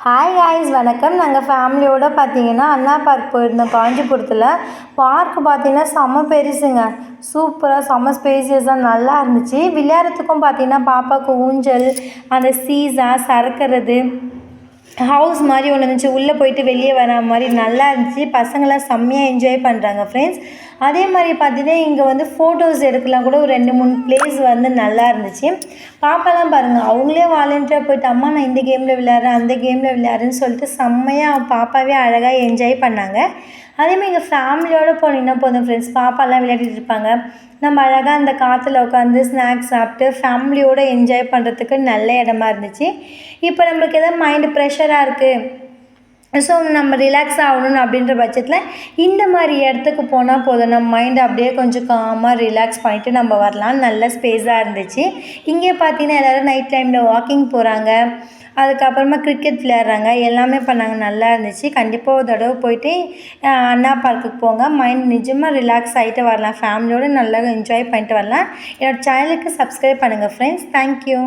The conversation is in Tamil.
ஹாய் காய்ஸ் வணக்கம். நாங்கள் ஃபேமிலியோடு பார்த்தீங்கன்னா அண்ணா பார்க் போயிருந்தோம் காஞ்சிபுரத்தில். பார்க் பார்த்தீங்கன்னா செம்ம பெருசுங்க. சூப்பராக செம்ம ஸ்பேசியஸாக நல்லா இருந்துச்சு. விளையாடுறதுக்கும் பார்த்தீங்கன்னா பாப்பாவுக்கு ஊஞ்சல், அந்த சீசா சறுக்கிறது, ஹவுஸ் மாதிரி ஒன்று இருந்துச்சு. உள்ளே போயிட்டு வெளியே வர மாதிரி நல்லா இருந்துச்சு. பசங்களாம் செம்மையாக என்ஜாய் பண்ணுறாங்க ஃப்ரெண்ட்ஸ். அதே மாதிரி பார்த்தீங்கன்னா இங்கே வந்து ஃபோட்டோஸ் எடுக்கலாம் கூட ஒரு 2-3 பிளேஸ் வந்து நல்லா இருந்துச்சு. பாப்பாலாம் பாருங்கள், அவங்களே வாலண்டியராக போயிட்டு அம்மா நான் இந்த கேமில் விளையாடுறேன் அந்த கேமில் விளையாடுறேன்னு சொல்லிட்டு செம்மையாக பாப்பாவே அழகாக என்ஜாய் பண்ணாங்க. அதேமாதிரி எங்கள் ஃபேமிலியோடு போனீங்கன்னா போதும் ஃப்ரெண்ட்ஸ், பாப்பாலாம் விளையாடிட்டு இருப்பாங்க. நம்ம அழகாக அந்த காற்றுல உட்காந்து ஸ்நாக்ஸ் சாப்பிட்டு ஃபேமிலியோடு என்ஜாய் பண்ணுறதுக்கு நல்ல இடமா இருந்துச்சு. இப்போ நம்மளுக்கு எதாவது மைண்டு ப்ரெஷராக இருக்குது, ஸோ நம்ம ரிலாக்ஸ் ஆகணும் அப்படின்ற பட்சத்தில் இந்த மாதிரி இடத்துக்கு போனால் போதும், நம்ம மைண்டை அப்படியே கொஞ்சம் காமாக ரிலாக்ஸ் பண்ணிவிட்டு நம்ம வரலாம். நல்ல ஸ்பேஸாக இருந்துச்சு. இங்கே பார்த்தீங்கன்னா எல்லோரும் நைட் டைமில் வாக்கிங் போகிறாங்க, அதுக்கப்புறமா கிரிக்கெட் விளையாடுறாங்க, எல்லாமே பண்ணாங்க. நல்லா இருந்துச்சு. கண்டிப்பாக ஒரு தடவை போயிட்டு அண்ணா பார்க்குக்கு போங்க. மைண்ட் நிஜமாக ரிலாக்ஸ் ஆகிட்டு வரலாம். ஃபேமிலியோடு நல்லா என்ஜாய் பண்ணிட்டு வரலாம். என்னோடய சேனலுக்கு சப்ஸ்கிரைப் பண்ணுங்கள் ஃப்ரெண்ட்ஸ். தேங்க்யூ.